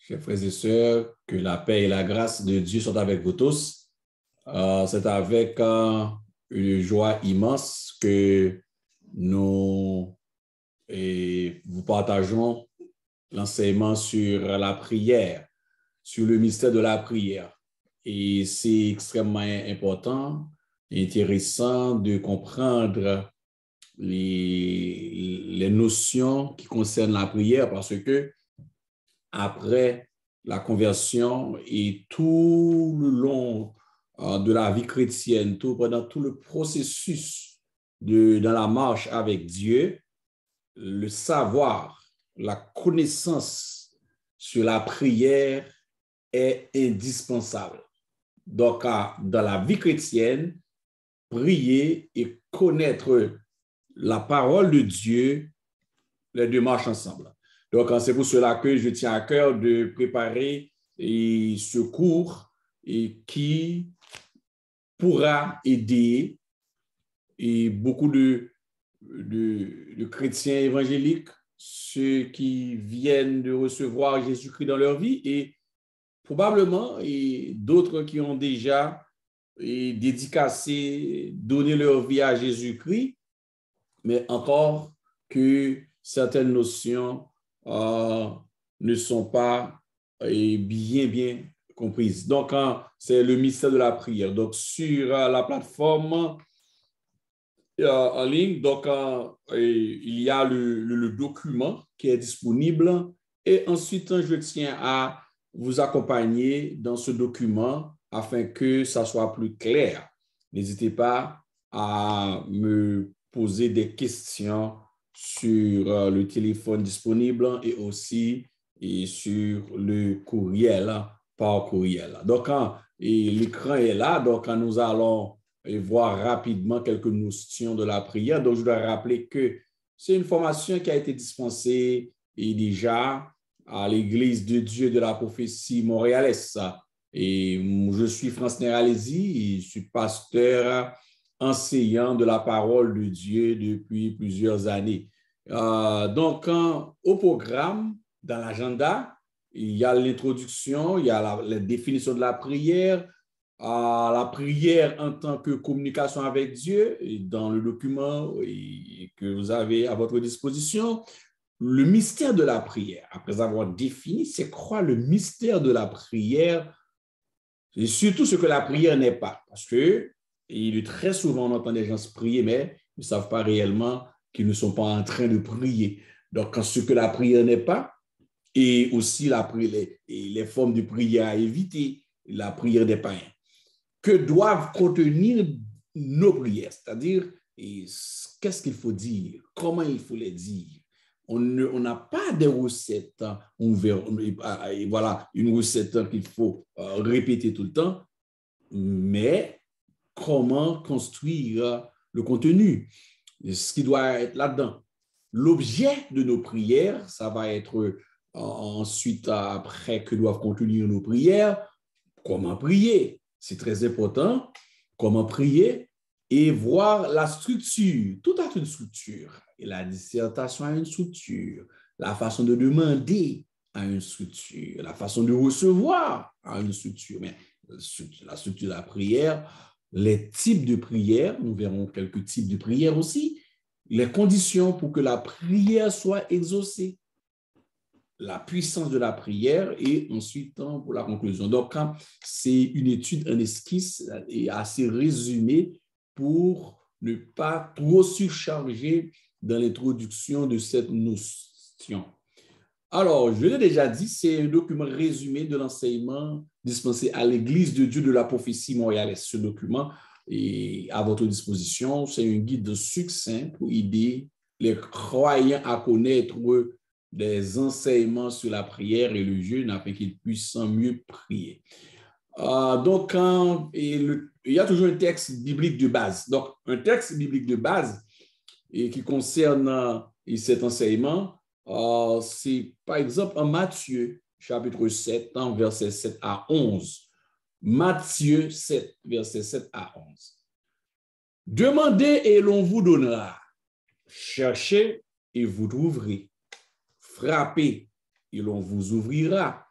Chers frères et sœurs, que la paix et la grâce de Dieu soient avec vous tous. C'est avec une joie immense que nous vous partageons l'enseignement sur la prière, sur le mystère de la prière. Et c'est extrêmement important et intéressant de comprendre les notions qui concernent la prière parce que après la conversion et tout le long de la vie chrétienne, pendant tout le processus dans la marche avec Dieu, le savoir, la connaissance sur la prière est indispensable. Donc, dans la vie chrétienne, prier et connaître la parole de Dieu, les deux marchent ensemble. Donc, c'est pour cela que je tiens à cœur de préparer ce cours qui pourra aider beaucoup de chrétiens évangéliques, ceux qui viennent de recevoir Jésus-Christ dans leur vie et probablement d'autres qui ont déjà dédicacé, donné leur vie à Jésus-Christ, mais encore que certaines notions ne sont pas bien comprises. Donc, c'est le mystère de la prière. Donc, sur la plateforme en ligne, donc, il y a le document qui est disponible. Et ensuite, je tiens à vous accompagner dans ce document afin que ça soit plus clair. N'hésitez pas à me poser des questions sur le téléphone disponible et aussi sur le courriel, par courriel. Donc, l'écran est là, donc nous allons voir rapidement quelques notions de la prière. Donc, je dois rappeler que c'est une formation qui a été dispensée déjà à l'Église de Dieu de la prophétie montréalaise. Et je suis France Neralesi et je suis pasteur enseignant de la parole de Dieu depuis plusieurs années. Donc, au programme, dans l'agenda, il y a l'introduction, il y a la définition de la prière en tant que communication avec Dieu, dans le document que vous avez à votre disposition, le mystère de la prière. Après avoir défini, c'est quoi le mystère de la prière et surtout ce que la prière n'est pas. Parce que très souvent, on entend des gens se prier, mais ils ne savent pas réellement qu'ils ne sont pas en train de prier. Donc, ce que la prière n'est pas, et aussi les formes de prière à éviter, la prière des païens, que doivent contenir nos prières, c'est-à-dire qu'est-ce qu'il faut dire, comment il faut les dire. On n'a pas de recettes, voilà, une recette qu'il faut répéter tout le temps, mais comment construire le contenu, ce qui doit être là-dedans. L'objet de nos prières, ça va être ensuite, après que doivent contenir nos prières, comment prier, c'est très important, comment prier et voir la structure. Tout a une structure. Et la dissertation a une structure. La façon de demander a une structure. La façon de recevoir a une structure. Mais la structure de la prière, les types de prières, nous verrons quelques types de prières aussi, les conditions pour que la prière soit exaucée, la puissance de la prière et ensuite pour la conclusion. Donc, c'est une étude en esquisse et assez résumée pour ne pas trop surcharger dans l'introduction de cette notion. Alors, je l'ai déjà dit, c'est un document résumé de l'enseignement dispensé à l'Église de Dieu de la prophétie montréalaise. Ce document est à votre disposition. C'est un guide succinct pour aider les croyants à connaître des enseignements sur la prière et le jeûne afin qu'ils puissent mieux prier. Donc, il y a toujours un texte biblique de base. Donc, un texte biblique de base qui concerne cet enseignement, c'est par exemple en Matthieu, chapitre 7, versets 7 à 11. Matthieu 7, versets 7 à 11. Demandez et l'on vous donnera. Cherchez et vous trouverez. Frappez et l'on vous ouvrira.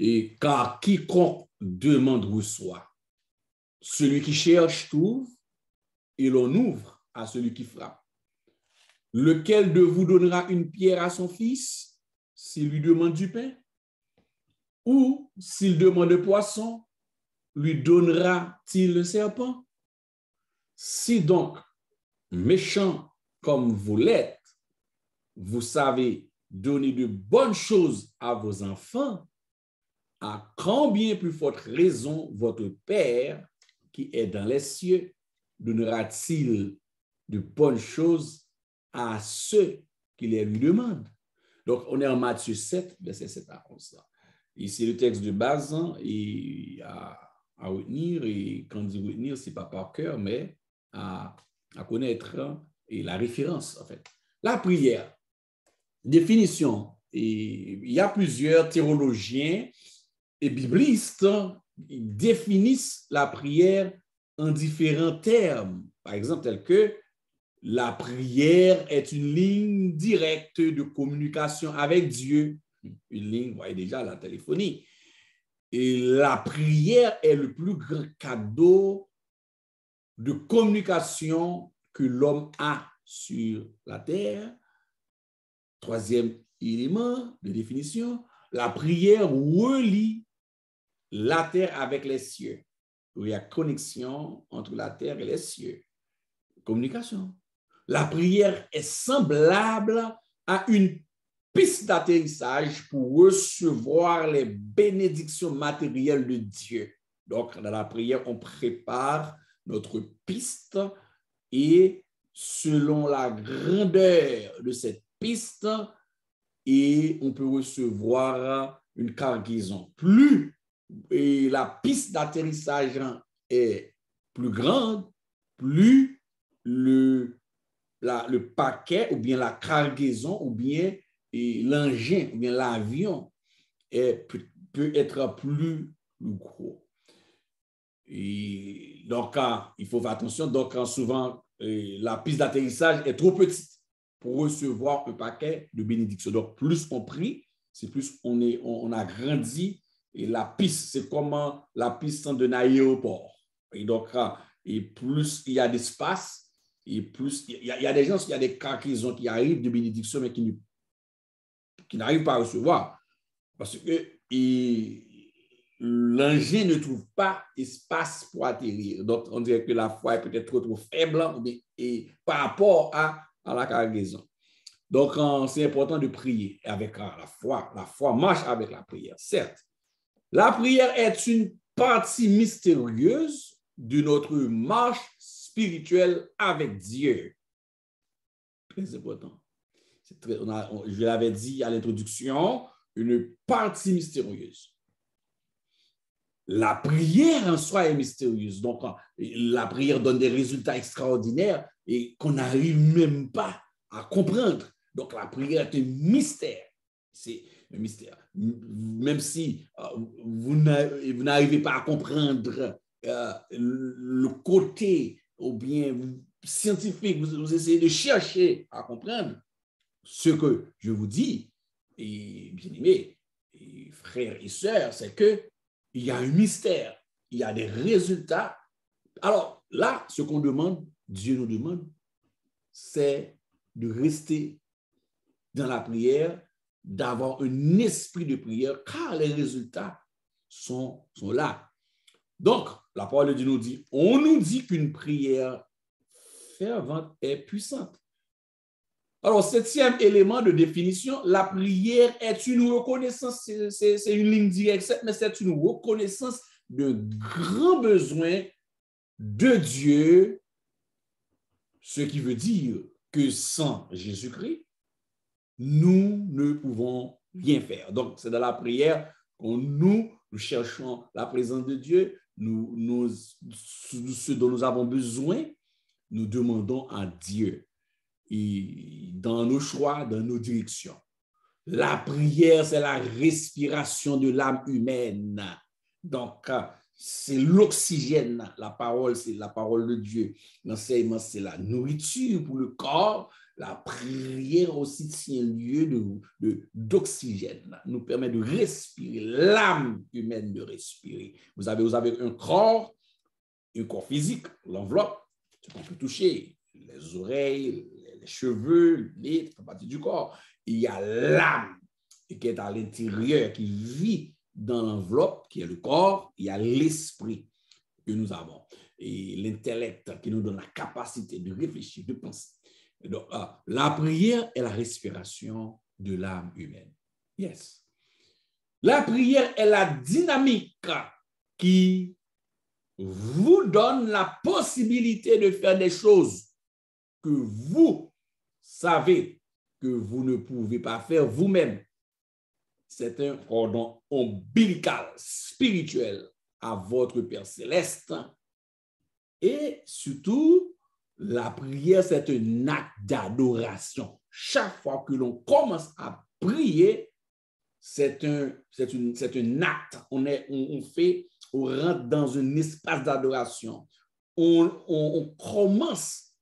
Et car quiconque demande reçoit. Celui qui cherche trouve, et l'on ouvre à celui qui frappe. Lequel de vous donnera une pierre à son fils s'il lui demande du pain? Ou s'il demande un poisson, lui donnera-t-il le serpent? Si donc, méchant comme vous l'êtes, vous savez donner de bonnes choses à vos enfants, à combien plus forte raison votre Père qui est dans les cieux donnera-t-il de bonnes choses à ceux qui les lui demandent? Donc, on est en Matthieu 7, verset 7 à 11. Et c'est le texte de base et à retenir. Et quand on dit retenir, ce n'est pas par cœur, mais à connaître et la référence, en fait. La prière, définition. Et il y a plusieurs théologiens et biblistes qui définissent la prière en différents termes. Par exemple, tel que la prière est une ligne directe de communication avec Dieu. Une ligne, vous voyez déjà la téléphonie. Et la prière est le plus grand cadeau de communication que l'homme a sur la terre. Troisième élément de définition, la prière relie la terre avec les cieux. Il y a connexion entre la terre et les cieux. Communication. La prière est semblable à une piste d'atterrissage pour recevoir les bénédictions matérielles de Dieu. Donc, dans la prière, on prépare notre piste et selon la grandeur de cette piste, et on peut recevoir une cargaison. Plus la piste d'atterrissage est plus grande, plus le paquet ou bien la cargaison ou bien l'engin ou bien l'avion peut être plus gros. Et donc, il faut faire attention. Donc, souvent, la piste d'atterrissage est trop petite pour recevoir un paquet de bénédictions. Donc, plus on prie, c'est plus on a grandi. Et la piste, c'est comme la piste d'un aéroport. Et donc, et plus il y a d'espace, et plus il y a des gens, il y a des cargaisons qui arrivent de bénédictions, mais qui n'arrivent pas à recevoir. Parce que l'engin ne trouve pas espace pour atterrir. Donc, on dirait que la foi est peut-être trop faible par rapport à la cargaison. Donc, c'est important de prier avec la foi. La foi marche avec la prière, certes. La prière est une partie mystérieuse de notre marche spirituelle avec Dieu. Très important. Je l'avais dit à l'introduction, une partie mystérieuse. La prière en soi est mystérieuse. Donc, la prière donne des résultats extraordinaires et qu'on n'arrive même pas à comprendre. Donc, la prière est un mystère. C'est un mystère. Même si vous n'arrivez pas à comprendre le côté ou bien scientifique, vous essayez de chercher à comprendre ce que je vous dis, et bien aimés, frères et sœurs, c'est qu'il y a un mystère, il y a des résultats. Alors là, ce qu'on demande, Dieu nous demande, c'est de rester dans la prière, d'avoir un esprit de prière, car les résultats sont là. Donc, la parole de Dieu nous dit, on nous dit qu'une prière fervente est puissante. Alors, septième élément de définition, la prière est une reconnaissance, c'est une ligne directe, mais c'est une reconnaissance d'un grand besoin de Dieu, ce qui veut dire que sans Jésus-Christ, nous ne pouvons rien faire. Donc, c'est dans la prière qu'on nous cherchons la présence de Dieu, ce dont nous avons besoin, nous demandons à Dieu. Et dans nos choix, dans nos directions. La prière, c'est la respiration de l'âme humaine. Donc, c'est l'oxygène. La parole, c'est la parole de Dieu. L'enseignement, c'est la nourriture pour le corps. La prière aussi tient lieu d'oxygène, nous permet de respirer, l'âme humaine de respirer. Vous avez un corps physique, l'enveloppe, ce qu'on peut toucher, les oreilles, les cheveux, le nez, ça fait partie du corps. Il y a l'âme qui est à l'intérieur, qui vit dans l'enveloppe, qui est le corps. Il y a l'esprit que nous avons et l'intellect qui nous donne la capacité de réfléchir, de penser. Donc, la prière est la respiration de l'âme humaine. Yes. La prière est la dynamique qui vous donne la possibilité de faire des choses que vous savez que vous ne pouvez pas faire vous-même. C'est un cordon ombilical, spirituel à votre Père céleste. Et surtout, la prière, c'est un acte d'adoration. Chaque fois que l'on commence à prier, c'est un acte. On rentre dans un espace d'adoration. On commence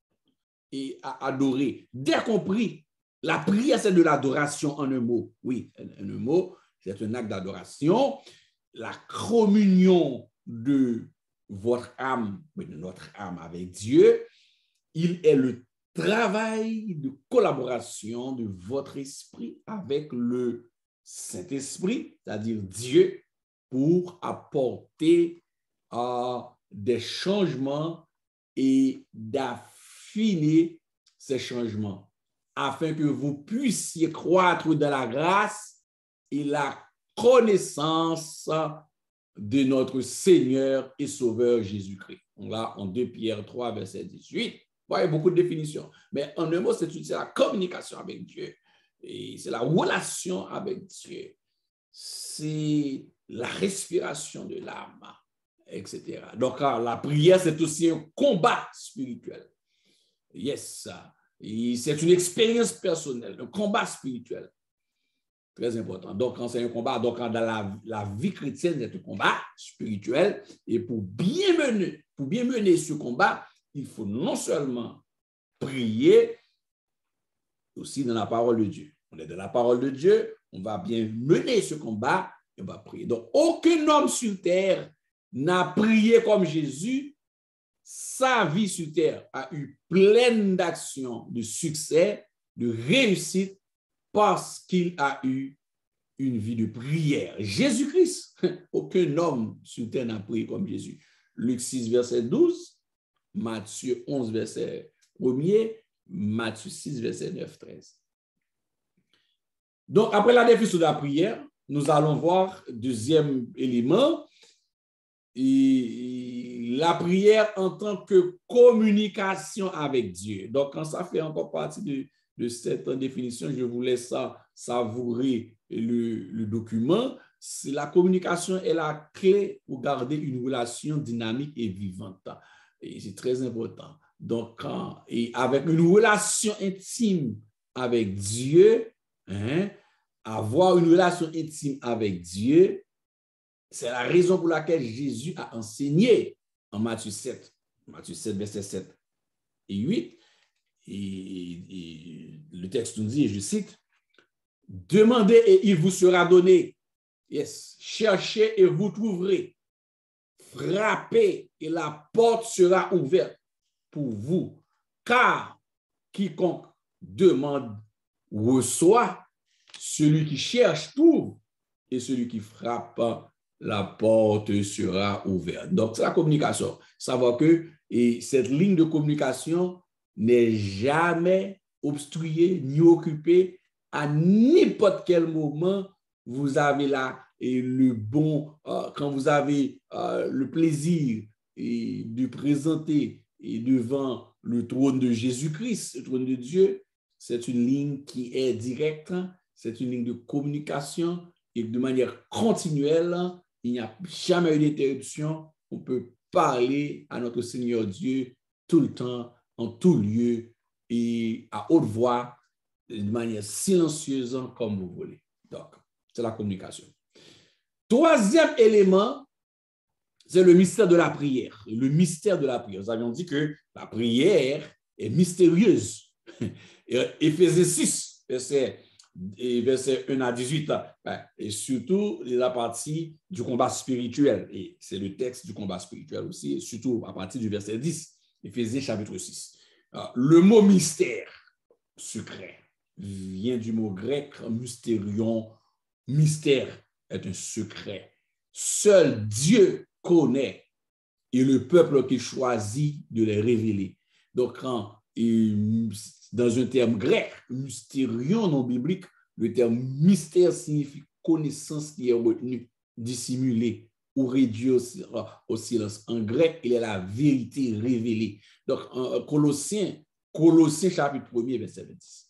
à adorer. Dès qu'on prie, la prière, c'est de l'adoration en un mot. Oui, en un mot, c'est un acte d'adoration. La communion de votre âme, de notre âme avec Dieu, il est le travail de collaboration de votre esprit avec le Saint-Esprit, c'est-à-dire Dieu, pour apporter des changements et d'affiner ces changements, afin que vous puissiez croître dans la grâce et la connaissance de notre Seigneur et Sauveur Jésus-Christ. On l'a en 2 Pierre 3, verset 18. Bon, il y a beaucoup de définitions, mais en un mot, c'est la communication avec Dieu. Et c'est la relation avec Dieu. C'est la respiration de l'âme, etc. Donc, la prière, c'est aussi un combat spirituel. Yes. C'est une expérience personnelle, un combat spirituel. Très important. Donc, quand c'est un combat, donc dans la vie chrétienne, c'est un combat spirituel. Et pour bien mener ce combat, il faut non seulement prier, aussi dans la parole de Dieu. On est dans la parole de Dieu, on va bien mener ce combat et on va prier. Donc, aucun homme sur terre n'a prié comme Jésus. Sa vie sur terre a eu pleine d'actions, de succès, de réussite, parce qu'il a eu une vie de prière. Jésus-Christ, aucun homme sur terre n'a prié comme Jésus. Luc 6, verset 12, Matthieu 11, verset 1er, Matthieu 6, verset 9, 13. Donc, après la définition de la prière, nous allons voir deuxième élément, et la prière en tant que communication avec Dieu. Donc, quand ça fait encore partie de cette définition, je vous laisse savourer le document. La communication est la clé pour garder une relation dynamique et vivante. Et c'est très important. Donc, et avec une relation intime avec Dieu, avoir une relation intime avec Dieu, c'est la raison pour laquelle Jésus a enseigné en Matthieu 7, verset 7 et 8. Et le texte nous dit, et je cite, « Demandez et il vous sera donné. Yes. Cherchez et vous trouverez. Frappez et la porte sera ouverte pour vous. Car quiconque demande reçoit, celui qui cherche trouve, et celui qui frappe, la porte sera ouverte. » Donc, c'est la communication. Savoir que cette ligne de communication n'est jamais obstruée ni occupée. À n'importe quel moment, vous avez là le bon, quand vous avez le plaisir de présenter devant le trône de Jésus-Christ, le trône de Dieu, c'est une ligne qui est directe, c'est une ligne de communication et de manière continuelle. Il n'y a jamais eu d'interruption. On peut parler à notre Seigneur Dieu tout le temps, en tout lieu et à haute voix, de manière silencieuse comme vous voulez. Donc, c'est la communication. Troisième élément, c'est le mystère de la prière. Le mystère de la prière. Nous avions dit que la prière est mystérieuse. Éphésiens 6, verset 1 à 18, et surtout la partie du combat spirituel. Et c'est le texte du combat spirituel aussi, et surtout à partir du verset 10, Éphésiens chapitre 6. Le mot mystère, secret, vient du mot grec mystérion. Mystère est un secret. Seul Dieu connaît et le peuple qui choisit de les révéler. Donc, dans un terme grec, mystérion non biblique, le terme mystère signifie connaissance qui est retenue, dissimulée ou réduite au silence. En grec, il est la vérité révélée. Donc, en Colossiens chapitre 1er, verset 26.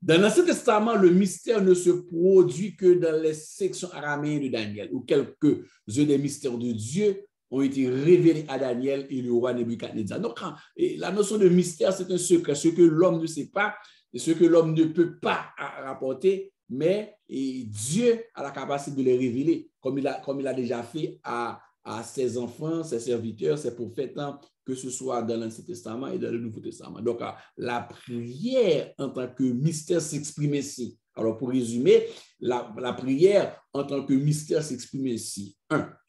Dans l'Ancien Testament, le mystère ne se produit que dans les sections araméennes de Daniel, où quelques-uns des mystères de Dieu ont été révélés à Daniel et le roi Nebuchadnezzar. Donc, la notion de mystère, c'est un secret, ce que l'homme ne sait pas, ce que l'homme ne peut pas rapporter, mais Dieu a la capacité de les révéler, comme il a déjà fait à ses enfants, ses serviteurs, ses prophètes, que ce soit dans l'Ancien Testament et dans le Nouveau Testament. Donc, la prière en tant que mystère s'exprime ici. Alors, pour résumer, la prière en tant que mystère s'exprime ici.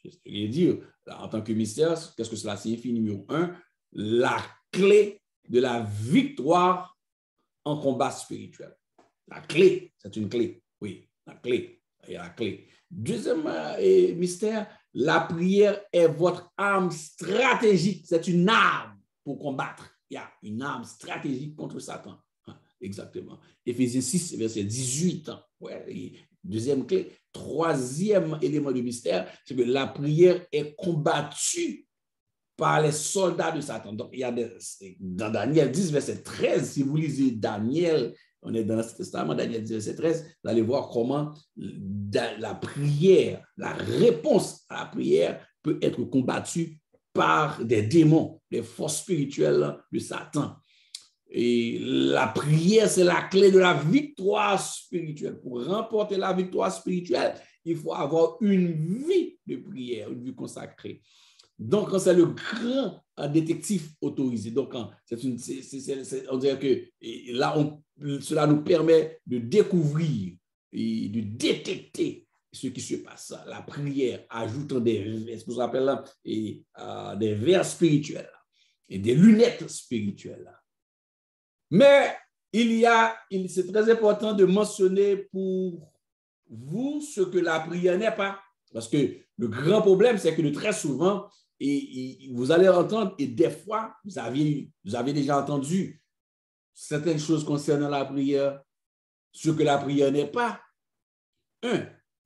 Je veux dire, en tant que mystère, qu'est-ce que cela signifie? Numéro 1, la clé de la victoire en combat spirituel. La clé, c'est une clé. Oui, la clé. Il y a la clé. Deuxième mystère, la prière est votre arme stratégique. C'est une arme pour combattre. Il y a une arme stratégique contre Satan. Exactement. Éphésiens 6, verset 18. Ouais. Deuxième clé. Troisième élément du mystère, c'est que la prière est combattue par les soldats de Satan. Donc, il y a dans Daniel 10, verset 13, si vous lisez Daniel, on est dans l'Ancien Testament, Daniel 10, verset 13, vous allez voir comment la prière, la réponse à la prière peut être combattue par des démons, des forces spirituelles de Satan. Et la prière, c'est la clé de la victoire spirituelle. Pour remporter la victoire spirituelle, il faut avoir une vie de prière, une vie consacrée. Donc, c'est le grand détective autorisé. Donc, on dirait que là, cela nous permet de découvrir et de détecter ce qui se passe. La prière ajoutant ce qu'on appelle là, des verres spirituels et des lunettes spirituelles. Mais c'est très important de mentionner pour vous ce que la prière n'est pas. Parce que le grand problème, c'est que très souvent, vous allez entendre, et des fois, vous avez déjà entendu certaines choses concernant la prière, ce que la prière n'est pas.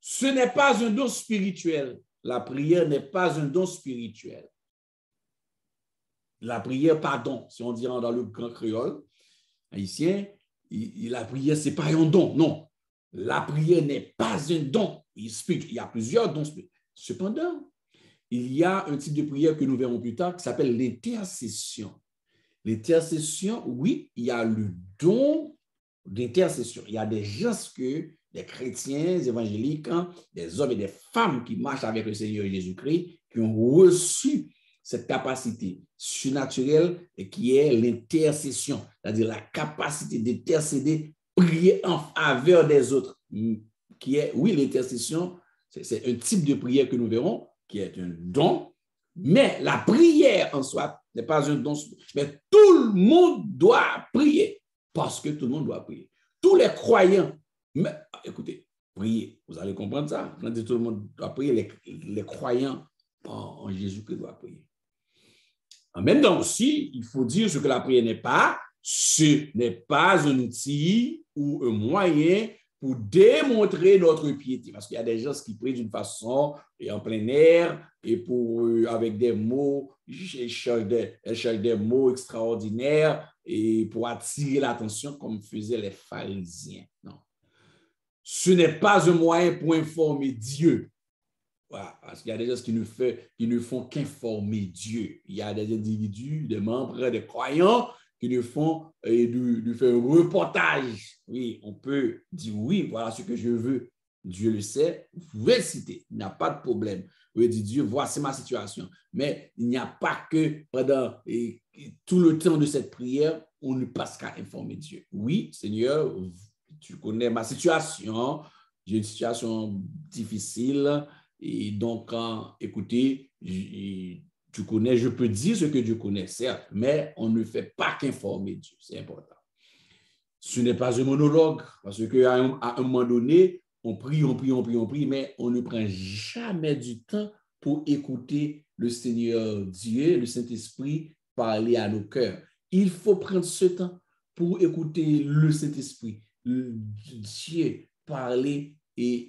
Ce n'est pas un don spirituel. La prière n'est pas un don spirituel. La prière, pardon, si on dit dans le grand créole haïtien, la prière, ce n'est pas un don. Non, la prière n'est pas un don. Il y a plusieurs dons spirituels. Cependant, il y a un type de prière que nous verrons plus tard qui s'appelle l'intercession. L'intercession, oui, il y a le don d'intercession. Il y a des gens des chrétiens, des évangéliques, des hommes et des femmes qui marchent avec le Seigneur Jésus-Christ, qui ont reçu cette capacité surnaturelle et qui est l'intercession, c'est-à-dire la capacité d'intercéder, prier en faveur des autres, qui est, oui, l'intercession, c'est un type de prière que nous verrons, qui est un don, mais la prière en soi n'est pas un don, mais tout le monde doit prier, parce que tout le monde doit prier. Tous les croyants, mais, écoutez, prier, vous allez comprendre ça, quand tout le monde doit prier, les croyants en Jésus-Christ doivent prier. En même temps aussi, il faut dire ce que la prière n'est pas, ce n'est pas un outil ou un moyen pour démontrer notre piété. Parce qu'il y a des gens qui prient d'une façon et en plein air et avec des mots, elles cherchent des mots extraordinaires et pour attirer l'attention comme faisaient les pharisiens. Non. Ce n'est pas un moyen pour informer Dieu. Voilà, parce qu'il y a des gens qui ne font qu'informer Dieu. Il y a des individus, des membres, des croyants qui ne font de faire un reportage. Oui, on peut dire oui, voilà ce que je veux. Dieu le sait, vous pouvez le citer, il n'y a pas de problème. Vous dites, Dieu, voici ma situation. Mais il n'y a pas que pendant tout le temps de cette prière, on ne passe qu'à informer Dieu. Oui, Seigneur, tu connais ma situation, j'ai une situation difficile, et donc, écoutez, tu connais, je peux dire ce que Dieu connaît, certes, mais on ne fait pas qu'informer Dieu, c'est important. Ce n'est pas un monologue, parce qu'à un moment donné, on prie, mais on ne prend jamais du temps pour écouter le Seigneur Dieu, le Saint-Esprit, parler à nos cœurs. Il faut prendre ce temps pour écouter le Saint-Esprit, Dieu parler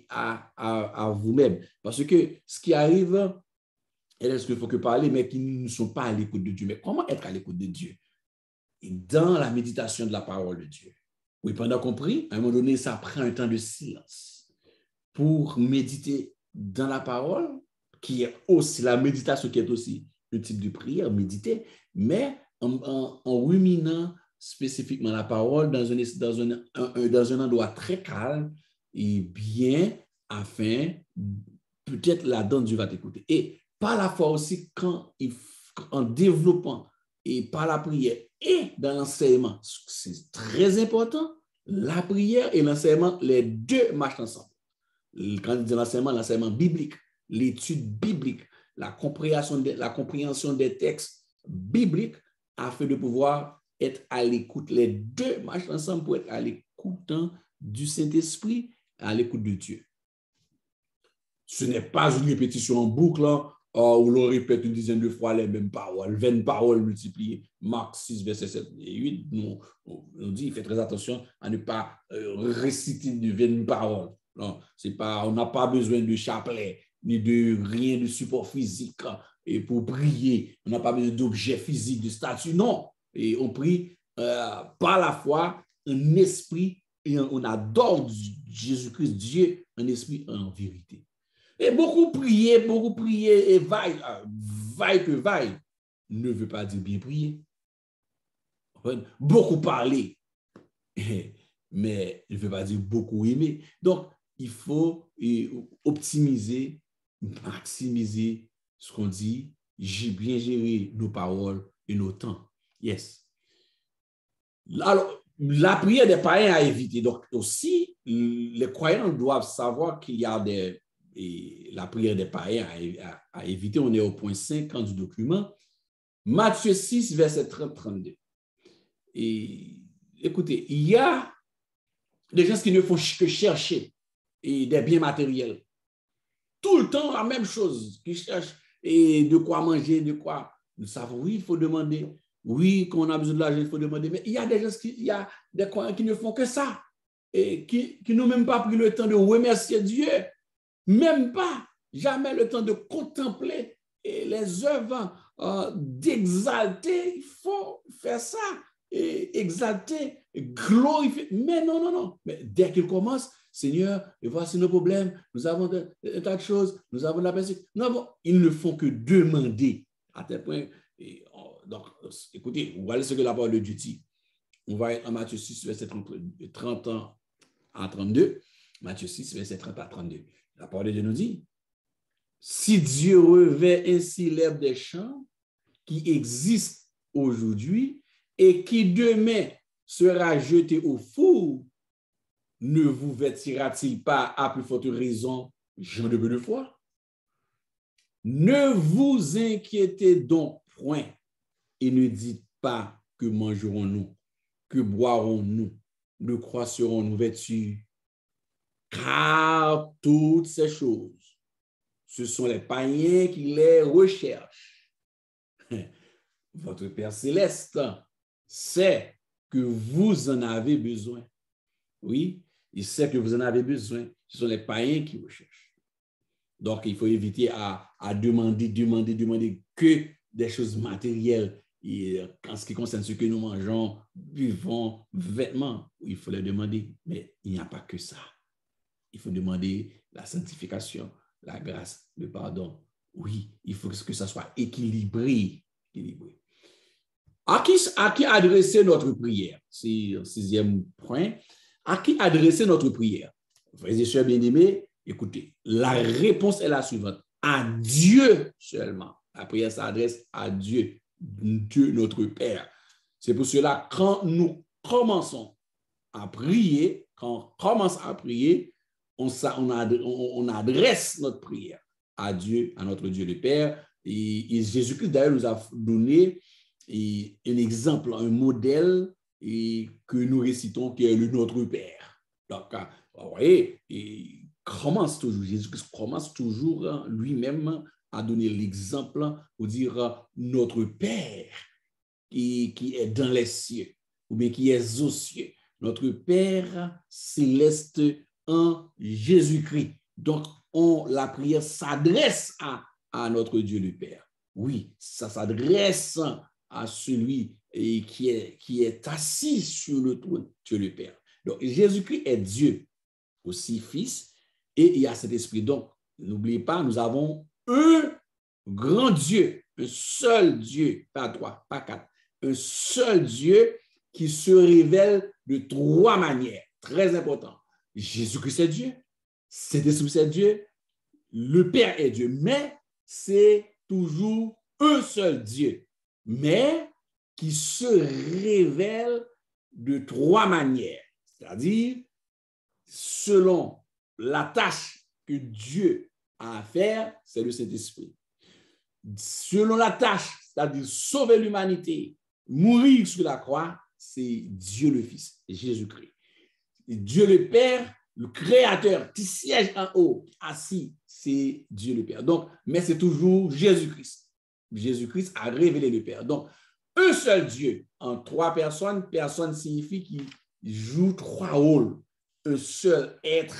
à vous-même. Parce que ce qui arrive, est-ce qu'il faut que parler, mais qui ne sont pas à l'écoute de Dieu. Mais comment être à l'écoute de Dieu? Et dans la méditation de la parole de Dieu. Oui, pendant qu'on prie, à un moment donné, ça prend un temps de silence pour méditer dans la parole, qui est aussi la méditation, qui est aussi un type de prière, méditer, mais en ruminant spécifiquement la parole dans un endroit très calme et bien, afin, peut-être là-dedans, Dieu va t'écouter. Et par la foi aussi, en développant et par la prière et dans l'enseignement, c'est très important, la prière et l'enseignement, les deux marchent ensemble. Quand je dis l'enseignement biblique, l'étude biblique, la compréhension des textes bibliques, afin de pouvoir être à l'écoute. Les deux marchent ensemble pour être à l'écoute du Saint-Esprit, à l'écoute de Dieu. Ce n'est pas une répétition en boucle, où l'on répète une dizaine de fois les mêmes paroles, 20 paroles multipliées. Marc 6, versets 7 et 8, on dit, faites très attention à ne pas réciter de 20 paroles. Non, on n'a pas besoin de chapelet, ni de rien de support physique et pour prier. On n'a pas besoin d'objets physiques, de statues. Non, et on prie par la foi, un esprit, et on adore Jésus-Christ, Dieu, un esprit en vérité. Et beaucoup prier, et vaille ne veut pas dire bien prier. Beaucoup parler, mais ne veut pas dire beaucoup aimer. Donc, il faut optimiser, maximiser ce qu'on dit, bien gérer nos paroles et nos temps. Yes. Alors, la prière des païens à éviter. Donc, aussi, les croyants doivent savoir qu'il y a la prière des païens à éviter. On est au point 50 du document. Matthieu 6, verset 30-32. Et écoutez, il y a des gens qui ne font que chercher des biens matériels. Tout le temps, la même chose, qui cherchent et de quoi manger, de quoi. Nous savons, oui, il faut demander. Oui, quand on a besoin de l'argent, il faut demander. Mais il y a des gens qui ne font que ça et qui n'ont même pas pris le temps de remercier Dieu. Même pas, jamais le temps de contempler les œuvres, d'exalter. Il faut faire ça, et exalter, glorifier. Mais non. Mais dès qu'il commence, Seigneur, et voici nos problèmes, nous avons un tas de choses, nous avons la persécution. Non, ils ne font que demander à tel point. Donc, écoutez, voilà ce que la parole de Dieu dit. On va être en Matthieu 6, verset 30 à 32. Matthieu 6, verset 30 à 32. La parole de Dieu nous dit, si Dieu revêt ainsi l'herbe des champs qui existe aujourd'hui et qui demain sera jeté au four, ne vous vêtira-t-il pas à plus forte raison, gens de peu de foi? Ne vous inquiétez donc point et ne dites pas que mangerons-nous, que boirons-nous, de quoi serons-nous vêtus? Car toutes ces choses, ce sont les païens qui les recherchent. Votre Père céleste sait que vous en avez besoin. Oui, il sait que vous en avez besoin. Ce sont les païens qui recherchent. Donc, il faut éviter à demander que des choses matérielles. Et en ce qui concerne ce que nous mangeons, buvons, vêtements, il faut les demander. Mais il n'y a pas que ça. Il faut demander la sanctification, la grâce, le pardon. Oui, il faut que ça soit équilibré. À qui adresser notre prière? C'est le 6e point. À qui adresser notre prière? Frères et sœurs bien-aimés, écoutez, la réponse est la suivante. à Dieu seulement. La prière s'adresse à Dieu, Dieu notre Père. C'est pour cela, quand nous commençons à prier, quand on commence à prier, on adresse notre prière à Dieu, à notre Dieu le Père. Et Jésus-Christ, d'ailleurs, nous a donné un exemple, un modèle que nous récitons, qui est le Notre Père. Donc, vous voyez, Jésus-Christ commence toujours lui-même à donner l'exemple pour dire notre Père qui est dans les cieux, ou bien qui est aux cieux. Notre Père céleste en Jésus-Christ. Donc, la prière s'adresse à notre Dieu le Père. Oui, ça s'adresse à celui qui est assis sur le trône, Dieu le Père. Donc, Jésus-Christ est Dieu, aussi Fils, et il y a cet esprit. Donc, n'oubliez pas, nous avons un grand Dieu, un seul Dieu, pas trois, pas quatre, un seul Dieu qui se révèle de trois manières. Très important. Jésus-Christ est Dieu, Saint-Esprit c'est Dieu, le Père est Dieu, mais c'est toujours un seul Dieu, mais qui se révèle de trois manières, c'est-à-dire selon la tâche que Dieu a à faire, c'est le Saint-Esprit. Selon la tâche, c'est-à-dire sauver l'humanité, mourir sur la croix, c'est Dieu le Fils, Jésus-Christ. Dieu le Père, le Créateur qui siège en haut, assis, c'est Dieu le Père. Donc, mais c'est toujours Jésus-Christ. Jésus-Christ a révélé le Père. Donc, un seul Dieu en trois personnes, personne signifie qu'il joue trois rôles. Un seul être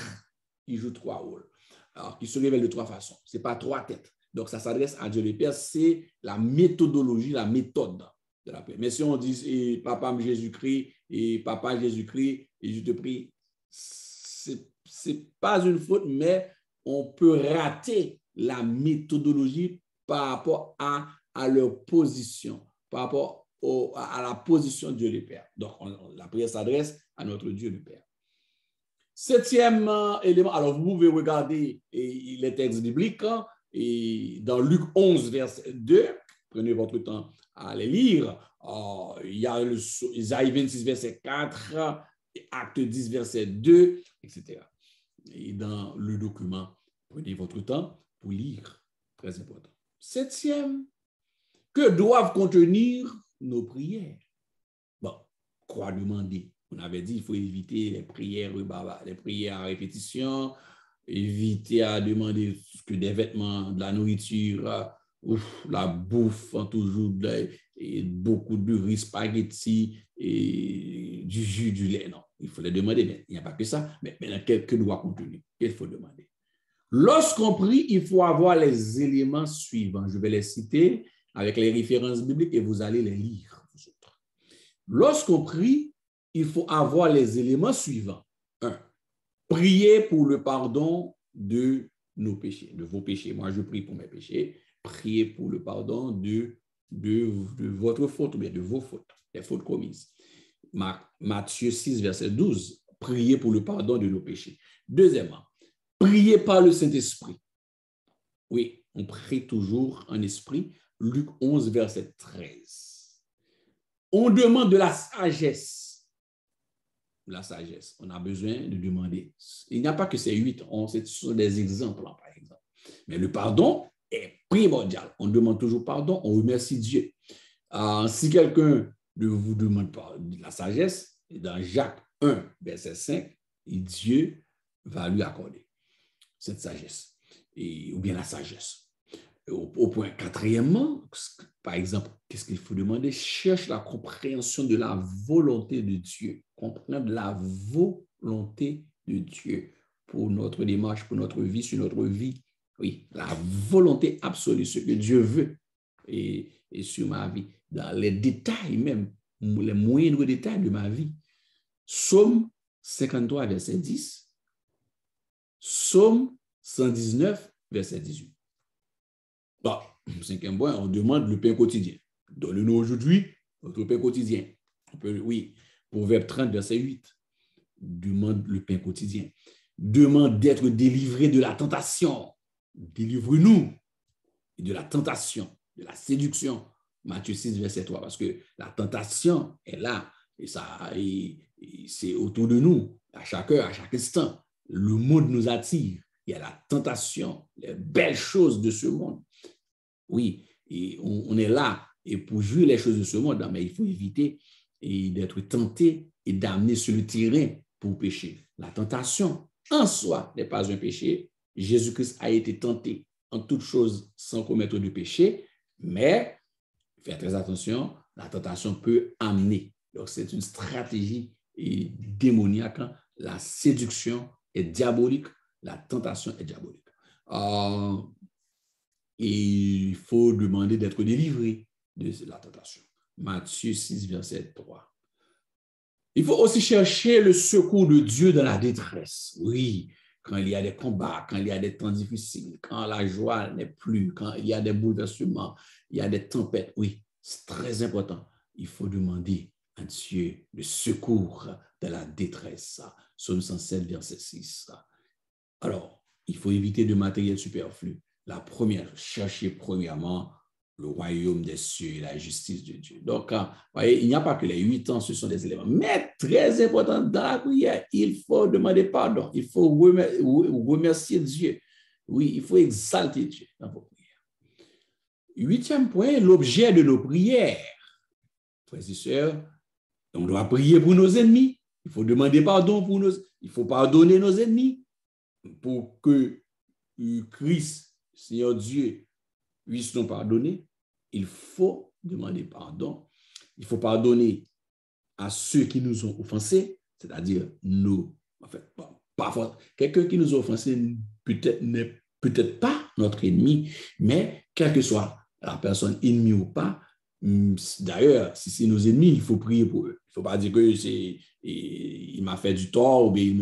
qui joue trois rôles. Alors, qui se révèle de trois façons. Ce n'est pas trois têtes. Donc, ça s'adresse à Dieu le Père. C'est la méthodologie, la méthode de la paix. Mais si on dit Papa Jésus-Christ et Papa Jésus-Christ, et je te prie, ce n'est pas une faute, mais on peut rater la méthodologie par rapport à leur position, par rapport à la position de Dieu le Père. Donc, la prière s'adresse à notre Dieu le Père. Septième élément, alors vous pouvez regarder les textes bibliques et dans Luc 11, verset 2, prenez votre temps à les lire. Il y a Isaïe 26, verset 4, Acte 10, verset 2, etc. Et dans le document, prenez votre temps pour lire. Très important. Septième, que doivent contenir nos prières? Bon, quoi demander? On avait dit qu'il faut éviter les prières à répétition, éviter à demander que des vêtements, de la nourriture, la bouffe, toujours beaucoup de riz, spaghetti et du jus, du lait. Non, il faut les demander, mais il n'y a pas que ça. Mais maintenant, que doit contenir? Qu'il faut demander? Lorsqu'on prie, il faut avoir les éléments suivants. Je vais les citer avec les références bibliques et vous allez les lire. Lorsqu'on prie, il faut avoir les éléments suivants. 1. Prier pour le pardon de nos péchés, de vos péchés. Moi, je prie pour mes péchés. Priez pour le pardon de votre faute ou bien de vos fautes, les fautes commises. Matthieu 6, verset 12. Priez pour le pardon de nos péchés. Deuxièmement, priez par le Saint-Esprit. Oui, on prie toujours en esprit. Luc 11, verset 13. On demande de la sagesse. La sagesse, on a besoin de demander. Il n'y a pas que ces 8, ce sont des exemples, par exemple. Mais le pardon est primordial. On demande toujours pardon, on remercie Dieu. Si quelqu'un ne vous demande pas de la sagesse, dans Jacques 1, verset 5, Dieu va lui accorder cette sagesse, ou bien la sagesse. Au point quatrièmement, par exemple, qu'est-ce qu'il faut demander? Cherche la compréhension de la volonté de Dieu. Comprendre la volonté de Dieu pour notre démarche, pour notre vie, sur notre vie. Oui, la volonté absolue, ce que Dieu veut et sur ma vie, dans les détails même, les moindres détails de ma vie. Psaume 53, verset 10. Psaume 119, verset 18. Bon, cinquième point, on demande le pain quotidien. Donne-nous aujourd'hui notre pain quotidien. Oui, Proverbe 30, verset 8. Demande le pain quotidien. Demande d'être délivré de la tentation. délivre-nous de la tentation, de la séduction. Matthieu 6, verset 3, parce que la tentation est là, et c'est autour de nous, à chaque heure, à chaque instant. Le monde nous attire. Il y a la tentation, les belles choses de ce monde. Oui, et on est là, et pour jouir les choses de ce monde, mais il faut éviter d'être tenté et d'amener sur le terrain pour pécher. La tentation, en soi, n'est pas un péché. Jésus-Christ a été tenté en toutes choses sans commettre de péché, mais faites très attention, la tentation peut amener. Donc, c'est une stratégie démoniaque. La séduction est diabolique, la tentation est diabolique. Et il faut demander d'être délivré de la tentation. Matthieu 6, verset 3. Il faut aussi chercher le secours de Dieu dans la détresse. Oui, quand il y a des combats, quand il y a des temps difficiles, quand la joie n'est plus, quand il y a des bouleversements, il y a des tempêtes. Oui, c'est très important. Il faut demander à Dieu le secours dans la détresse. Psaume 107, verset 6. Alors, il faut éviter de matériel superflu. La première, chercher premièrement le royaume des cieux et la justice de Dieu. Donc, voyez, il n'y a pas que les 8 ans, ce sont des éléments. Mais très important dans la prière, il faut demander pardon. Il faut remercier Dieu. Oui, il faut exalter Dieu dans vos prières. 8e point, l'objet de nos prières. Frères et sœurs, on doit prier pour nos ennemis. Il faut demander pardon pour il faut pardonner nos ennemis pour que Christ, Seigneur Dieu, puisse nous pardonner. Il faut demander pardon. Il faut pardonner à ceux qui nous ont offensés, c'est-à-dire nous. En fait, parfois, quelqu'un qui nous a offensés n'est peut-être pas notre ennemi, mais quelle que soit la personne ennemie ou pas, d'ailleurs, si c'est nos ennemis, il faut prier pour eux. Il ne faut pas dire que il m'a fait du tort ou bien ils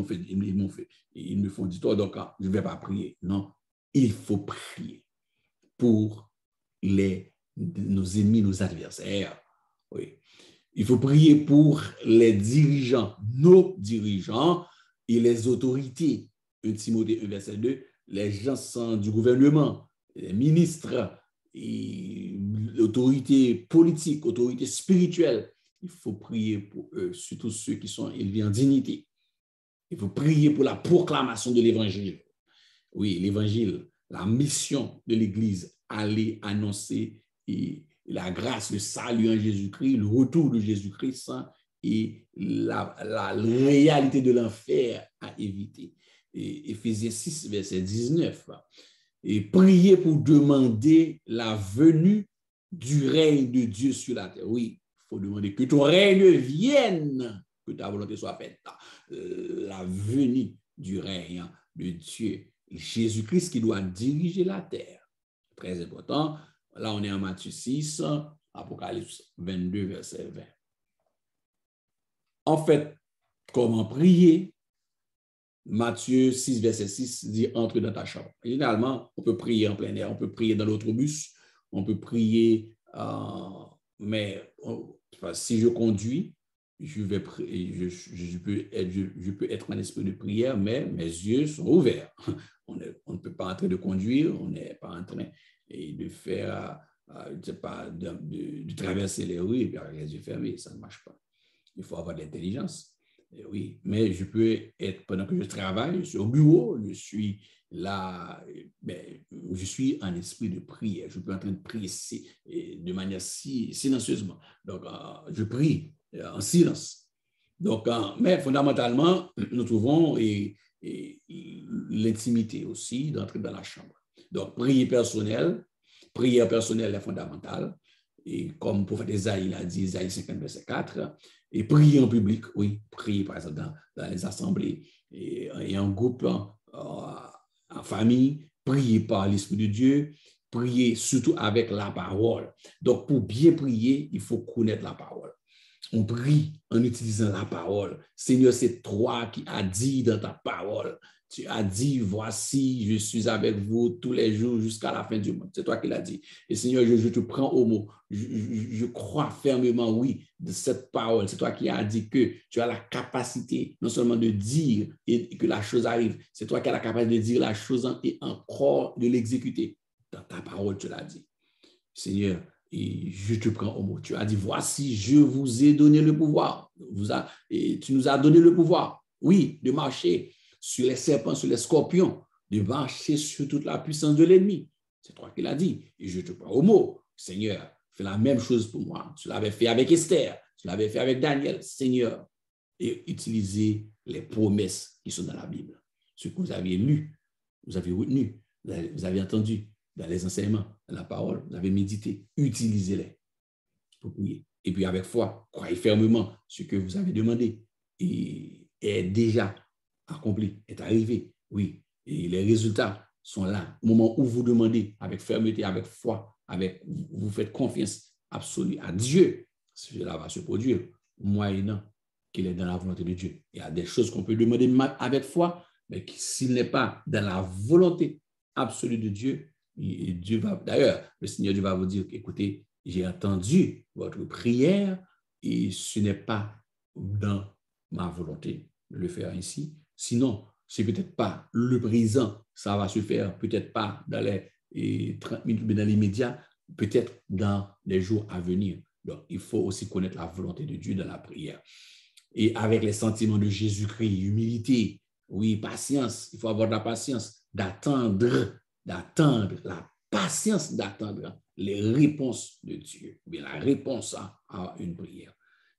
me font du tort, donc je ne vais pas prier. Non, il faut prier pour nos ennemis, nos adversaires. Oui. Il faut prier pour les dirigeants, nos dirigeants et les autorités. 1 Timothée 1, verset 2, les gens du gouvernement, les ministres, l'autorité politique, l'autorité spirituelle. Il faut prier pour eux, surtout ceux qui sont élevés en dignité. Il faut prier pour la proclamation de l'évangile. Oui, l'évangile, la mission de l'Église, aller annoncer la grâce, le salut en Jésus-Christ, le retour de Jésus-Christ et la réalité de l'enfer à éviter. Éphésiens 6, verset 19. Et prier pour demander la venue du règne de Dieu sur la terre. Oui, il faut demander que ton règne vienne, que ta volonté soit faite. La venue du règne de Dieu. Jésus-Christ qui doit diriger la terre. Très important. Là, on est en Matthieu 6, Apocalypse 22, verset 20. En fait, comment prier? Matthieu 6, verset 6 dit « Entre dans ta chambre ». Généralement, on peut prier en plein air, on peut prier dans l'autobus, on peut prier, mais si je conduis, je peux être en esprit de prière, mais mes yeux sont ouverts. On ne peut pas en train de conduire, on n'est pas en train de faire, de traverser les rues et puis avec les yeux fermés, ça ne marche pas. Il faut avoir de l'intelligence. Oui, mais je peux être, pendant que je travaille, je suis au bureau, je suis là, je suis en esprit de prière, je peux en train de prier de manière silencieusement. Donc, je prie en silence. Donc, mais fondamentalement, nous trouvons l'intimité aussi d'entrer dans la chambre. Donc, prière personnelle est fondamentale. Et comme le prophète Isaïe l'a dit, Isaïe 50, verset 4, et prier en public, oui, prier par exemple dans les assemblées et en groupe, en famille, prier par l'Esprit de Dieu, prier surtout avec la parole. Donc, pour bien prier, il faut connaître la parole. On prie en utilisant la parole. Seigneur, c'est toi qui as dit dans ta parole Tu as dit, voici, je suis avec vous tous les jours jusqu'à la fin du monde. C'est toi qui l'as dit. Et Seigneur, je te prends au mot. Je crois fermement, oui, de cette parole. C'est toi qui as dit que tu as la capacité non seulement de dire et que la chose arrive, c'est toi qui as la capacité de dire la chose et encore de l'exécuter. Dans ta parole, tu l'as dit. Seigneur, et je te prends au mot. Tu as dit, voici, je vous ai donné le pouvoir. Et tu nous as donné le pouvoir, oui, de marcher sur les serpents, sur les scorpions, de marcher sur toute la puissance de l'ennemi. C'est toi qui l'as dit. Et je te prends au mot. Seigneur, fais la même chose pour moi. Tu l'avais fait avec Esther. Tu l'avais fait avec Daniel. Seigneur, et utilisez les promesses qui sont dans la Bible. Ce que vous aviez lu, vous avez retenu, vous avez entendu dans les enseignements, dans la parole, vous avez médité. Utilisez-les pour prier. Et puis avec foi, croyez fermement ce que vous avez demandé et est déjà accompli, est arrivé, oui. Et les résultats sont là. Au moment où vous demandez avec fermeté, avec foi, vous faites confiance absolue à Dieu, cela va se produire, moyennant qu'il est dans la volonté de Dieu. Il y a des choses qu'on peut demander avec foi, mais s'il n'est pas dans la volonté absolue de Dieu, Dieu va, d'ailleurs, le Seigneur Dieu va vous dire, écoutez, j'ai entendu votre prière et ce n'est pas dans ma volonté de le faire ainsi. Sinon, c'est peut-être pas le présent, ça va se faire peut-être pas dans les 30 minutes, mais dans les médias, peut-être dans les jours à venir. Donc, il faut aussi connaître la volonté de Dieu dans la prière. Et avec les sentiments de Jésus-Christ, humilité, oui, patience, il faut avoir de la patience, d'attendre, la patience d'attendre les réponses de Dieu, ou bien la réponse à une prière.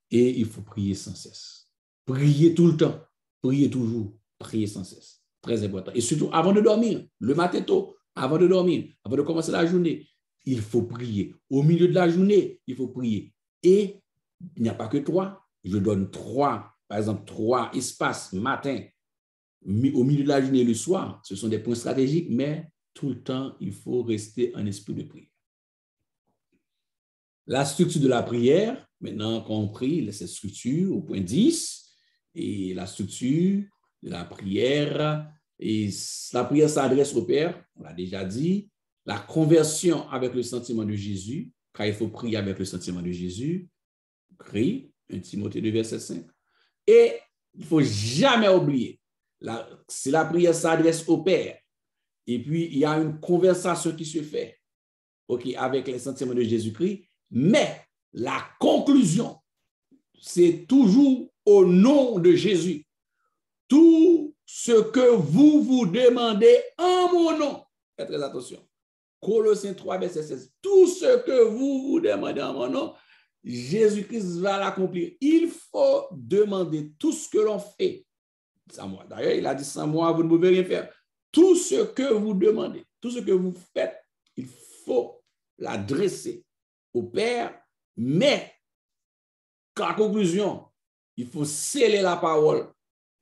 Et il faut prier sans cesse. Prier tout le temps, prier toujours, prier sans cesse. Très important. Et surtout, avant de dormir, le matin tôt, avant de dormir, avant de commencer la journée, il faut prier. Au milieu de la journée, il faut prier. Et il n'y a pas que 3. Je donne 3, par exemple, 3 espaces matin, au milieu de la journée et le soir. Ce sont des points stratégiques, mais tout le temps, il faut rester en esprit de prière. La structure de la prière, maintenant compris cette structure au point 10, et la structure de la prière, et la prière s'adresse au Père, on l'a déjà dit, la conversion avec le sentiment de Jésus, car il faut prier avec le sentiment de Jésus, prie, 1 Timothée 2, verset 5. Et il ne faut jamais oublier, si la prière s'adresse au Père, et puis il y a une conversation qui se fait, okay, avec les sentiments de Jésus-Christ, mais la conclusion, c'est toujours au nom de Jésus. Tout ce que vous vous demandez en mon nom, faites très attention. Colossiens 3, verset 16. Tout ce que vous vous demandez en mon nom, Jésus-Christ va l'accomplir. Il faut demander tout ce que l'on fait. Sans moi. D'ailleurs, il a dit sans moi, vous ne pouvez rien faire. Tout ce que vous demandez, tout ce que vous faites, il faut l'adresser au Père, mais qu'en conclusion, il faut sceller la parole,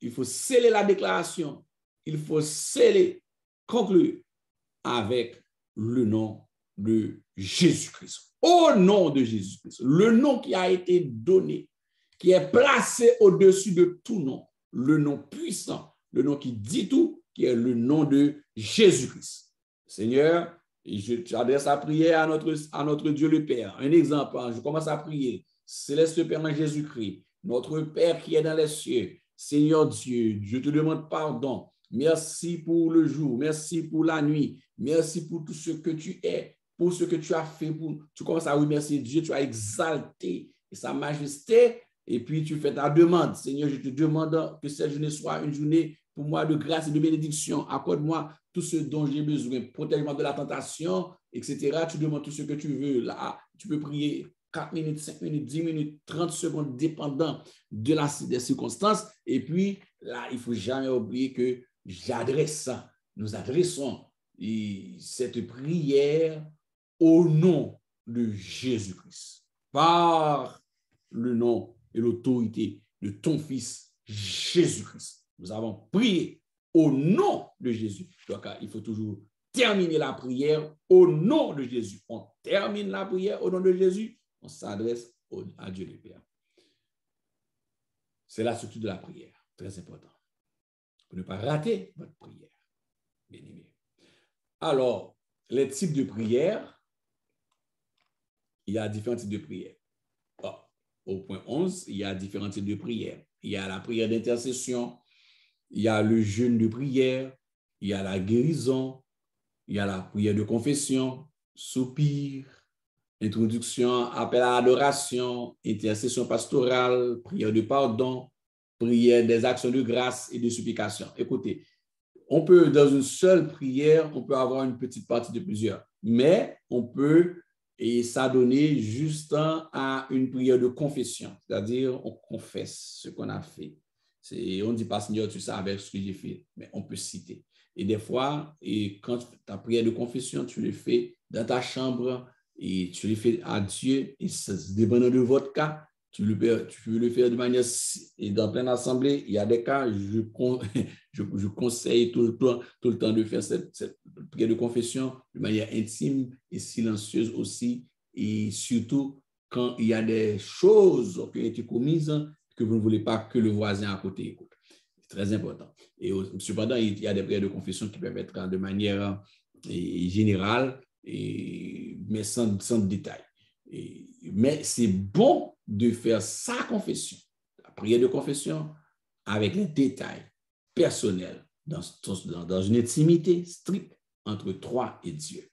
il faut sceller la déclaration, il faut sceller, conclure avec le nom de Jésus-Christ. Au nom de Jésus-Christ, le nom qui a été donné, qui est placé au-dessus de tout nom, le nom puissant, le nom qui dit tout, qui est le nom de Jésus-Christ. Seigneur, j'adresse la prière à notre Dieu le Père. Un exemple, je commence à prier. Céleste Père en Jésus-Christ, notre Père qui est dans les cieux, Seigneur Dieu, je te demande pardon. Merci pour le jour, merci pour la nuit, merci pour tout ce que tu es, pour ce que tu as fait. Tu commences à remercier Dieu, tu as exalté sa majesté, et puis tu fais ta demande. Seigneur, je te demande que cette journée soit une journée pour moi de grâce et de bénédiction. Accorde-moi tout ce dont j'ai besoin. Protège-moi de la tentation, etc. Tu demandes tout ce que tu veux. Là, tu peux prier 4 minutes, 5 minutes, 10 minutes, 30 secondes, dépendant des circonstances. Et puis, là, il ne faut jamais oublier que nous adressons cette prière au nom de Jésus-Christ. Par le nom et l'autorité de ton Fils, Jésus-Christ. Nous avons prié au nom de Jésus. Donc, il faut toujours terminer la prière au nom de Jésus. On termine la prière au nom de Jésus. On s'adresse à Dieu le Père. C'est la structure de la prière. Très important. pour ne pas rater votre prière. Bien aimé. Alors, les types de prières, il y a différents types de prières. Au point 11, il y a différents types de prières. Il y a la prière d'intercession, il y a le jeûne de prière, il y a la guérison, il y a la prière de confession, soupir, introduction, appel à l'adoration, intercession pastorale, prière de pardon, prière des actions de grâce et de supplication. Écoutez, on peut, dans une seule prière, on peut avoir une petite partie de plusieurs, mais on peut s'adonner juste à une prière de confession, c'est-à-dire on confesse ce qu'on a fait. On ne dit pas, Seigneur, tu sais avec ce que j'ai fait, mais on peut citer. Et des fois, quand ta prière de confession, tu le fais dans ta chambre et tu le fais à Dieu, et dépendant de votre cas, tu peux le faire de manière, et dans pleine assemblée, il y a des cas, je conseille tout le temps de faire cette prière de confession de manière intime et silencieuse aussi, et surtout quand il y a des choses qui ont été commises que vous ne voulez pas que le voisin à côté écoute. C'est très important. Et cependant, il y a des prières de confession qui peuvent être de manière générale, mais sans détail. Mais c'est bon de faire sa confession, la prière de confession, avec les détails personnels, dans une intimité stricte entre toi et Dieu.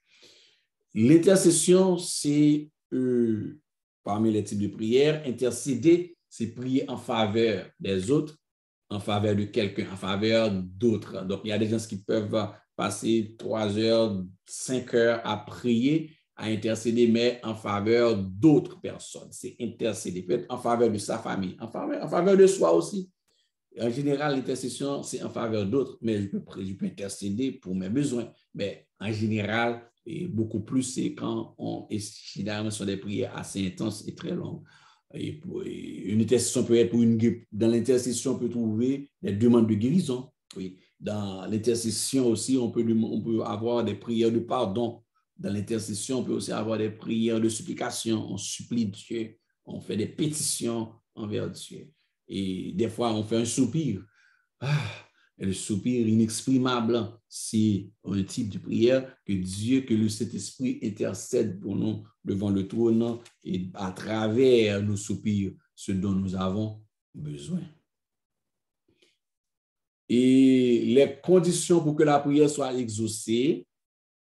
L'intercession, c'est parmi les types de prières. Intercéder, c'est prier en faveur des autres, en faveur de quelqu'un, en faveur d'autres. Donc, il y a des gens qui peuvent passer 3 heures, 5 heures à prier, à intercéder, mais en faveur d'autres personnes. C'est intercéder, peut-être en faveur de sa famille, en faveur de soi aussi. En général, l'intercession, c'est en faveur d'autres, mais je peux intercéder pour mes besoins. Mais en général, et beaucoup plus, c'est quand généralement, ce sont des prières assez intenses et très longues. Une intercession peut être dans l'intercession, on peut trouver des demandes de guérison. Oui. Dans l'intercession aussi, on peut avoir des prières de pardon. Dans l'intercession, on peut aussi avoir des prières de supplication. On supplie Dieu, on fait des pétitions envers Dieu. Et des fois, on fait un soupir. Et le soupir inexprimable, c'est un type de prière que le Saint-Esprit intercède pour nous devant le trône et à travers nos soupirs, ce dont nous avons besoin. Et les conditions pour que la prière soit exaucée,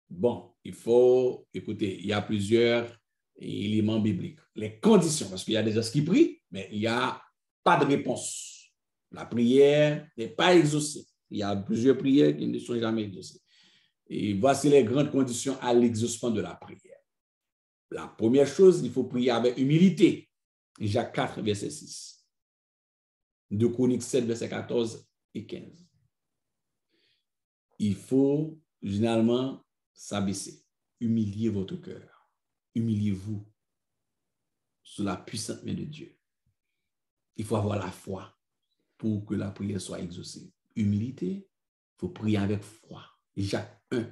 bon, écoutez, il y a plusieurs éléments bibliques. Les conditions, parce qu'il y a des gens qui prient, mais il n'y a pas de réponse. La prière n'est pas exaucée. Il y a plusieurs prières qui ne sont jamais exaucées. Et voici les grandes conditions à l'exaucement de la prière. La première chose, il faut prier avec humilité. Jacques 4, verset 6. 2 Chroniques 7, verset 14 et 15. Il faut généralement s'abaisser, humilier votre cœur. Humiliez-vous sous la puissante main de Dieu. Il faut avoir la foi pour que la prière soit exaucée. Humilité, il faut prier avec foi. Jacques 1,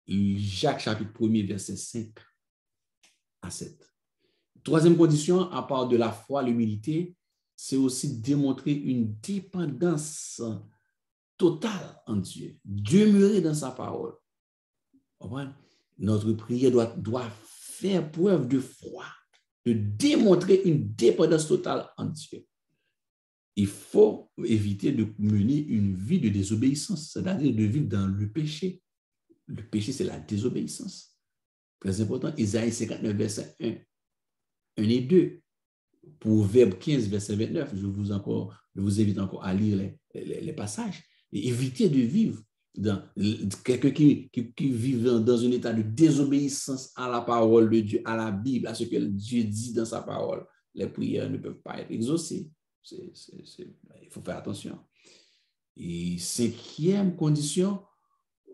Jacques chapitre 1er, verset 5 à 7. Troisième condition, à part de la foi, l'humilité, c'est aussi démontrer une dépendance totale en Dieu, demeurer dans sa parole. Notre prière doit faire preuve de foi, de démontrer une dépendance totale en Dieu. Il faut éviter de mener une vie de désobéissance, c'est-à-dire de vivre dans le péché. Le péché, c'est la désobéissance. Très important, Isaïe 59, verset 1 et 2. Proverbe 15, verset 29, je vous invite encore à lire les passages. Et éviter de vivre dans quelqu'un qui vit dans un état de désobéissance à la parole de Dieu, à la Bible, à ce que Dieu dit dans sa parole. Les prières ne peuvent pas être exaucées. Il faut faire attention. Et cinquième condition,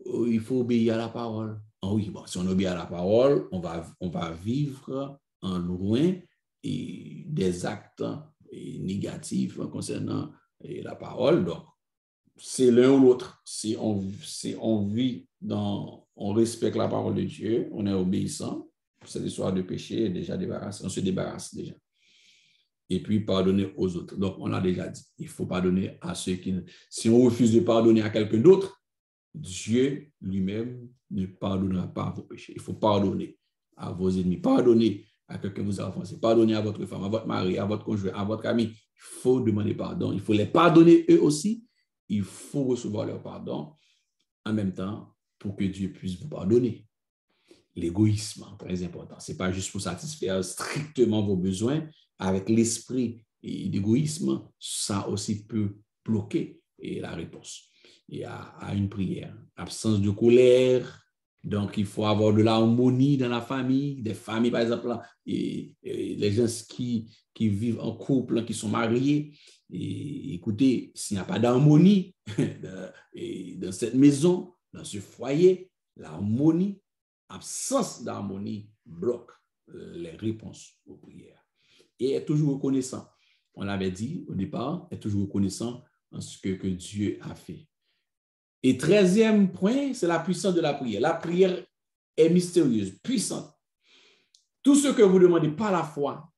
il faut obéir à la parole. Oui, bon, si on obéit à la parole, on va vivre en loin des actes négatifs concernant la parole. Donc, c'est l'un ou l'autre. Si on vit on respecte la parole de Dieu, on est obéissant, cette histoire de péché est déjà débarrassée, on se débarrasse déjà. et puis pardonner aux autres. Donc, on l'a déjà dit, il faut pardonner à ceux qui... Si on refuse de pardonner à quelqu'un d'autre, Dieu lui-même ne pardonnera pas vos péchés. Il faut pardonner à vos ennemis, pardonner à quelqu'un que vous avez offensé, pardonner à votre femme, à votre mari, à votre conjoint, à votre ami. Il faut demander pardon. Il faut les pardonner eux aussi. Il faut recevoir leur pardon en même temps pour que Dieu puisse vous pardonner. L'égoïsme, très important. Ce n'est pas juste pour satisfaire strictement vos besoins. Avec l'esprit d'égoïsme, ça aussi peut bloquer la réponse à une prière. Absence de colère. Donc, il faut avoir de l'harmonie dans la famille. Des familles, par exemple, les gens qui vivent en couple, qui sont mariés. Et écoutez, s'il n'y a pas d'harmonie dans cette maison, dans ce foyer, l'harmonie, absence d'harmonie bloque les réponses aux prières. Et être toujours reconnaissant. On l'avait dit au départ, être toujours reconnaissant en ce que Dieu a fait. Et 13e point, c'est la puissance de la prière. La prière est mystérieuse, puissante. Tout ce que vous demandez par la foi,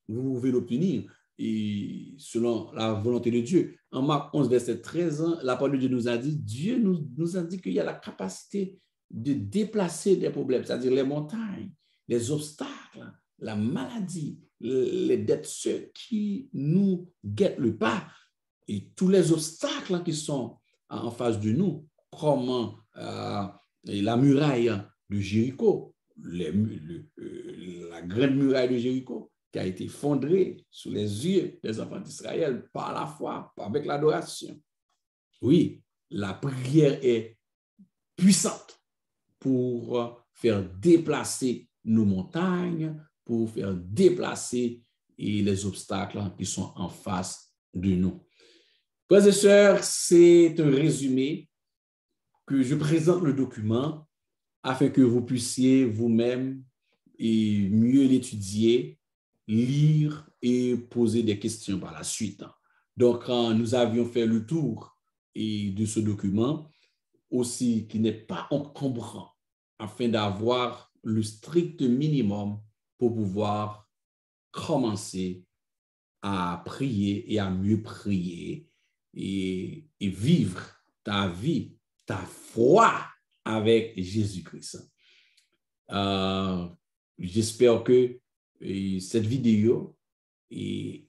vous pouvez l'obtenir et selon la volonté de Dieu. En Marc 11, verset 13, la parole de Dieu nous a dit, Dieu nous a dit qu'il y a la capacité de déplacer des problèmes, c'est-à-dire les montagnes, les obstacles, la maladie, les dettes, ceux qui nous guettent le pas et tous les obstacles qui sont en face de nous, comme la muraille de Jéricho, la grande muraille de Jéricho, qui a été fondrée sous les yeux des enfants d'Israël par la foi, avec l'adoration. Oui, la prière est puissante pour faire déplacer nos montagnes, pour faire déplacer les obstacles qui sont en face de nous. Frères et sœurs, c'est un résumé que je présente le document afin que vous puissiez vous-même et mieux l'étudier, lire et poser des questions par la suite. Donc, nous avions fait le tour de ce document, aussi qui n'est pas encombrant, afin d'avoir le strict minimum pour pouvoir commencer à prier et à mieux prier et vivre ta vie, ta foi avec Jésus-Christ. J'espère que cette vidéo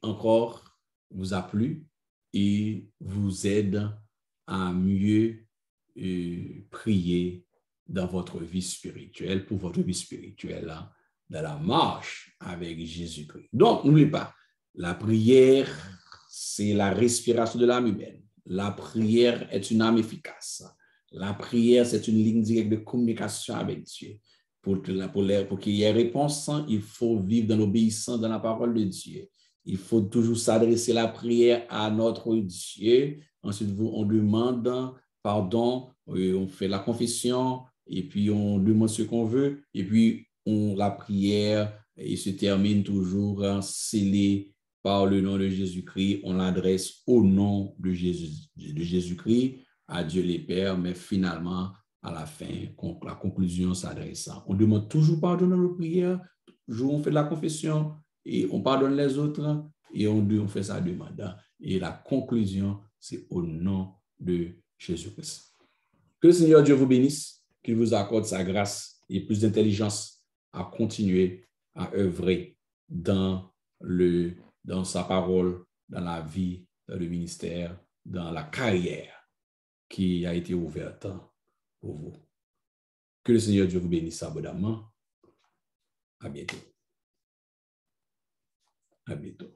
encore vous a plu et vous aide à mieux prier dans votre vie spirituelle, pour votre vie spirituelle, dans la marche avec Jésus-Christ. Donc, n'oubliez pas, la prière, c'est la respiration de l'âme humaine. La prière est une âme efficace. La prière, c'est une ligne directe de communication avec Dieu. Pour qu'il y ait réponse, il faut vivre dans l'obéissance dans la parole de Dieu. Il faut toujours s'adresser la prière à notre Dieu. Ensuite, on demande pardon, on fait la confession, et puis on demande ce qu'on veut, et puis la prière se termine toujours scellée par le nom de Jésus-Christ. On l'adresse au nom de Jésus-Christ, à Dieu le Père, mais finalement, à la fin, la conclusion s'adresse. On demande toujours pardon dans nos prières, toujours on fait la confession, et on pardonne les autres, et on fait sa demande. Et la conclusion, c'est au nom de Jésus-Christ. Que le Seigneur Dieu vous bénisse, qu'il vous accorde sa grâce et plus d'intelligence à continuer à œuvrer dans sa parole, dans la vie, dans le ministère, dans la carrière qui a été ouverte pour vous. Que le Seigneur Dieu vous bénisse abondamment. À bientôt. À bientôt.